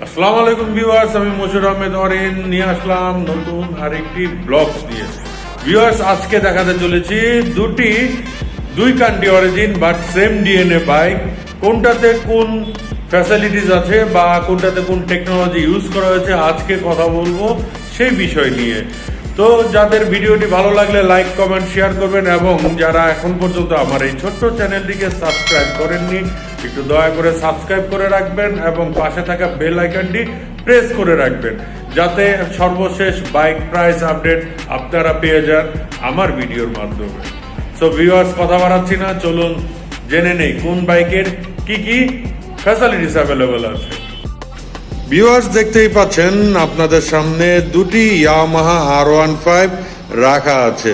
আসসালামু আলাইকুম ভিউয়ার্স, আমি মশিউর আহমেদ অরিন নিয়ে আসলাম নতুন আরেকটি ব্লগস নিয়ে। ভিউয়ার্স, আজকে দেখাতে চলেছি দুই country origin but same DNA bike. কোনটাতে কোন ফ্যাসিলিটিস আছে বা কোনটাতে কোন টেকনোলজি ইউজ করা হয়েছে আজকে কথা বলবো সেই বিষয় নিয়ে। তো যাদের ভিডিওটি ভালো লাগলে লাইক কমেন্ট শেয়ার করবেন এবং যারা এখন পর্যন্ত আমার এই ছোট্ট চ্যানেলটিকে সাবস্ক্রাইব করেননি একটু দয়া করে সাবস্ক্রাইব করে রাখবেন এবং পাশে থাকা বেল আইকনটি প্রেস করে রাখবেন যাতে সর্বশেষ বাইক প্রাইস আপডেট আপনারা পেয়ে যান আমার ভিডিওর মাধ্যমে। সো ভিউয়ার্স, কথা বাড়াচ্ছি না, চলুন জেনে নেই কোন বাইকের কি কি ফ্যাসিলিটিস অ্যাভেলেবল আছে। ভিউয়ার্স, দেখতেই পাচ্ছেন আপনাদের সামনে দুটি ইয়ামাহা R15 রাখা আছে।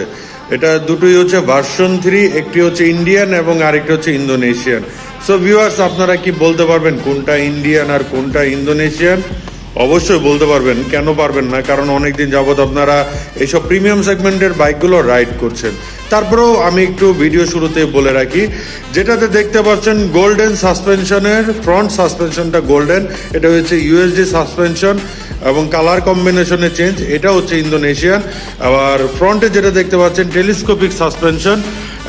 এটা দুটোই হচ্ছে ভার্সন 3, একটি হচ্ছে ইন্ডিয়ান এবং আরেকটি হচ্ছে ইন্দোনেশিয়ান। সো ভিউয়ার্স, আপনারা কি বলতে পারবেন কোনটা ইন্ডিয়ান আর কোনটা ইন্দোনেশিয়ান? অবশ্যই বলতে পারবেন, কেন পারবেন না? কারণ অনেকদিন যাবত আপনারা এইসব প্রিমিয়াম সেগমেন্টের বাইকগুলো রাইড করছেন। তারপরেও আমি একটু ভিডিও শুরুতে বলে রাখি, যেটাতে দেখতে পাচ্ছেন গোল্ডেন সাসপেনশনের ফ্রন্ট সাসপেনশনটা গোল্ডেন, এটা হচ্ছে ইউএসডি সাসপেনশন এবং কালার কম্বিনেশনে চেঞ্জ, এটা হচ্ছে ইন্দোনেশিয়ান। আবার ফ্রন্টে যেটা দেখতে পাচ্ছেন টেলিস্কোপিক সাসপেনশন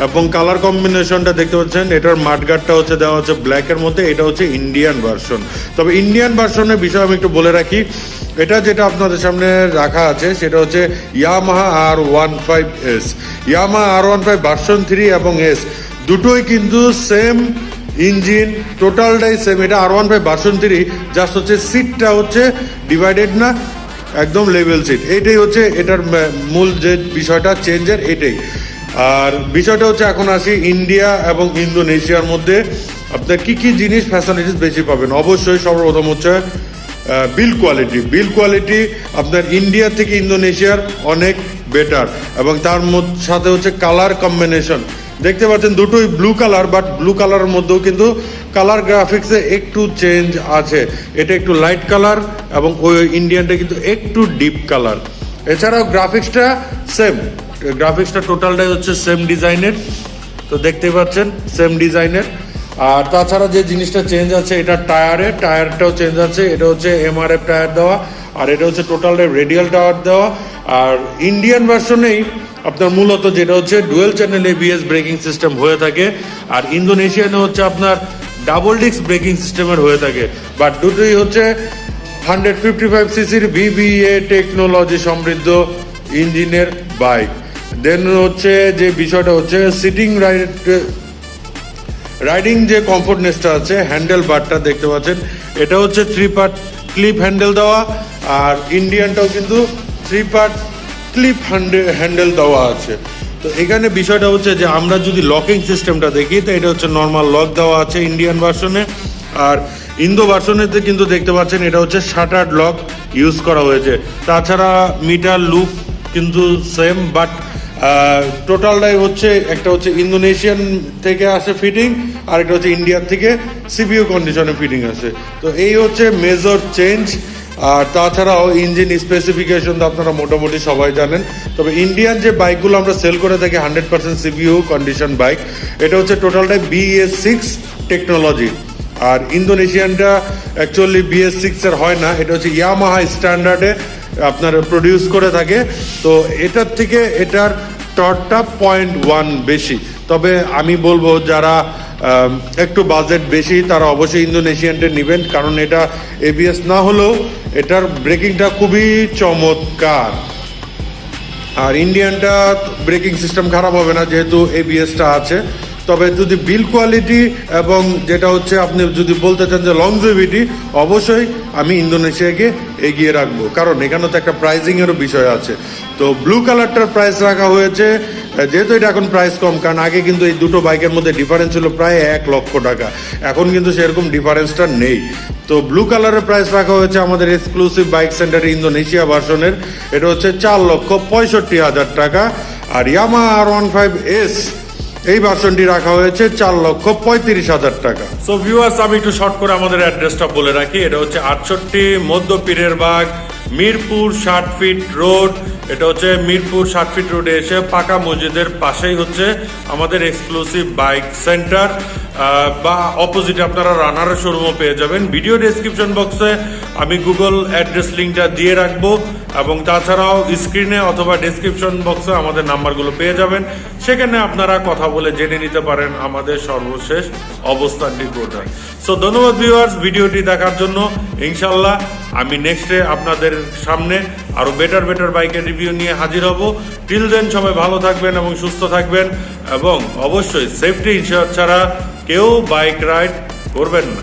এবং কালার কম্বিনেশনটা দেখতে পাচ্ছেন, এটার মাঠগার্ডটা হচ্ছে দেওয়া হচ্ছে ব্ল্যাকের মধ্যে, এটা হচ্ছে ইন্ডিয়ান ভার্সন। তবে ইন্ডিয়ান ভার্সনের বিষয়ে আমি একটু বলে রাখি, এটা যেটা আপনাদের সামনে রাখা আছে সেটা হচ্ছে Yamaha R15S। Yamaha R15 version 3 এবং S দুটোই কিন্তু সেম ইঞ্জিন, টোটালটাই সেম। এটা R15 ভার্সন 3, জাস্ট হচ্ছে সিটটা হচ্ছে ডিভাইডেড না, একদম লেভেল সিট। এইটাই হচ্ছে এটার মূল যে বিষয়টা চেঞ্জের, এটাই। আর বিষয়টা হচ্ছে এখন আসি ইন্ডিয়া এবং ইন্দোনেশিয়ার মধ্যে আপনার কি কি জিনিস ফ্যাসিলিটিস বেশি পাবেন। অবশ্যই সর্বপ্রথম হচ্ছে বিল কোয়ালিটি আপনার ইন্ডিয়া থেকে ইন্দোনেশিয়ার অনেক বেটার, এবং তার সাথে হচ্ছে কালার কম্বিনেশন। দেখতে পাচ্ছেন দুটোই ব্লু কালার, বাট ব্লু কালারের মধ্যেও কিন্তু কালার গ্রাফিক্সে একটু চেঞ্জ আছে। এটা একটু লাইট কালার এবং ওই ইন্ডিয়ানটা কিন্তু একটু ডিপ কালার। এছাড়াও গ্রাফিক্সটা সেম, গ্রাফিক্সটা টোটালটাই হচ্ছে সেম ডিজাইনের, তো দেখতে পাচ্ছেন সেম ডিজাইনের। আর তাছাড়া যে জিনিসটা চেঞ্জ আছে, এটা টায়ারটাও চেঞ্জ আছে। এটা হচ্ছে এমআরএফ টায়ার দেওয়া, আর এটা হচ্ছে টোটালটাই রেডিয়াল টায়ার দেওয়া। আর ইন্ডিয়ান ভার্সনেই আপনার মূলত যেটা হচ্ছে dual channel ABS braking system হয়ে থাকে, আর ইন্দোনেশিয়ানে হচ্ছে আপনার ডাবল ডিস্ক ব্রেকিং সিস্টেমের হয়ে থাকে। বাট দুটোই হচ্ছে 155cc VBA টেকনোলজি সমৃদ্ধ ইঞ্জিনের বাইক। দেন হচ্ছে যে বিষয়টা হচ্ছে সিটিং রাইডিং যে কমফোর্টনেসটা আছে, হ্যান্ডেল বারটা দেখতে পাচ্ছেন, এটা হচ্ছে 3 পার্ট ক্লিপ হ্যান্ডেল দেওয়া, আর ইন্ডিয়ানটাও কিন্তু 3 পার্ট ক্লিপ হ্যান্ডেল দেওয়া আছে। তো এখানে বিষয়টা হচ্ছে যে আমরা যদি লকিং সিস্টেমটা দেখি, তো এটা হচ্ছে নর্মাল লক দেওয়া আছে ইন্ডিয়ান ভার্সনে, আর ইন্দো ভার্সনেতে কিন্তু দেখতে পাচ্ছেন এটা হচ্ছে শাটার্ড লক ইউজ করা হয়েছে। তাছাড়া মিটার লুপ কিন্তু সেম, বাট টোটালটাই হচ্ছে একটা হচ্ছে ইন্দোনেশিয়ান থেকে আসে ফিটিং, আর একটা হচ্ছে ইন্ডিয়ার থেকে CBU কন্ডিশনে ফিটিং আসে। তো এই হচ্ছে মেজর চেঞ্জ। আর তাছাড়াও ইঞ্জিন স্পেসিফিকেশন তো আপনারা মোটামুটি সবাই জানেন। তবে ইন্ডিয়ান যে বাইকগুলো আমরা সেল করে থাকি 100% CBU কন্ডিশন বাইক, এটা হচ্ছে টোটালটাই BS6 টেকনোলজি। আর ইন্দোনেশিয়ানটা অ্যাকচুয়ালি BS6 এর হয় না, এটা হচ্ছে ইয়ামাহা স্ট্যান্ডার্ডে আপনার প্রডিউস করে থাকে। তো এটার থেকে এটার টর্কটা 0.1 বেশি। তবে আমি বলবো যারা একটু বাজেট বেশি তারা অবশ্যই ইন্দোনেশিয়ানটা নেবেন, কারণ এটা ABS না হলেও এটার ব্রেকিংটা খুবই চমৎকার। আর ইন্ডিয়ানটা ব্রেকিং সিস্টেম খারাপ হবে না যেহেতু ABSটা আছে। তবে যদি বিল কোয়ালিটি এবং যেটা হচ্ছে আপনি যদি বলতে চান যে লংজিভিটি, অবশ্যই আমি ইন্দোনেশিয়াকে এগিয়ে রাখবো, কারণ এখানে তো একটা প্রাইজিংয়েরও বিষয় আছে। তো ব্লু কালারটার প্রাইস রাখা হয়েছে, যেহেতু এটা এখন প্রাইস কম, কারণ আগে কিন্তু এই দুটো বাইকের মধ্যে ডিফারেন্স ছিল প্রায় 1 লক্ষ টাকা, এখন কিন্তু সেরকম ডিফারেন্সটা নেই। তো ব্লু কালারের প্রাইস রাখা হয়েছে আমাদের এক্সক্লুসিভ বাইক সেন্টারে ইন্দোনেশিয়া ভার্সনের, এটা হচ্ছে 4,65,000 টাকা। আর ইয়ামাহা R15S এই ভার্সনটি রাখা হয়েছে 4,35,000 টাকা। সো ভিউয়ার্স, আমি একটু শর্ট করে আমাদের অ্যাড্রেসটা বলে রাখি। এটা হচ্ছে 68 মধ্য পিরেরবাগ মিরপুর 60 ফিট রোড। এটা হচ্ছে মিরপুর 60 ফিট রোডে এসে পাকা মসজিদের পাশেই হচ্ছে আমাদের এক্সক্লুসিভ বাইক সেন্টার, বা অপোজিটে আপনারা রানারের শোরুমও পেয়ে যাবেন। ভিডিও ডেসক্রিপশন বক্সে আমি গুগল অ্যাড্রেস লিঙ্কটা দিয়ে রাখবো, এবং তাছাড়াও স্ক্রিনে অথবা ডেসক্রিপশন বক্সে আমাদের নাম্বারগুলো পেয়ে যাবেন। সেখানে আপনারা কথা বলে জেনে নিতে পারেন আমাদের সর্বশেষ অবস্থানটি কোথায়। সো ধন্যবাদ ভিউয়ার্স ভিডিওটি দেখার জন্য। ইনশাল্লাহ আমি নেক্সটে আপনাদের সামনে আরো বেটার বাইকের রিভিউ নিয়ে হাজির হব। টিল দেন সবাই ভালো থাকবেন এবং সুস্থ থাকবেন, এবং অবশ্যই সেফটি ইনশিওর ছাড়া কেউ বাইক রাইড করবেন না।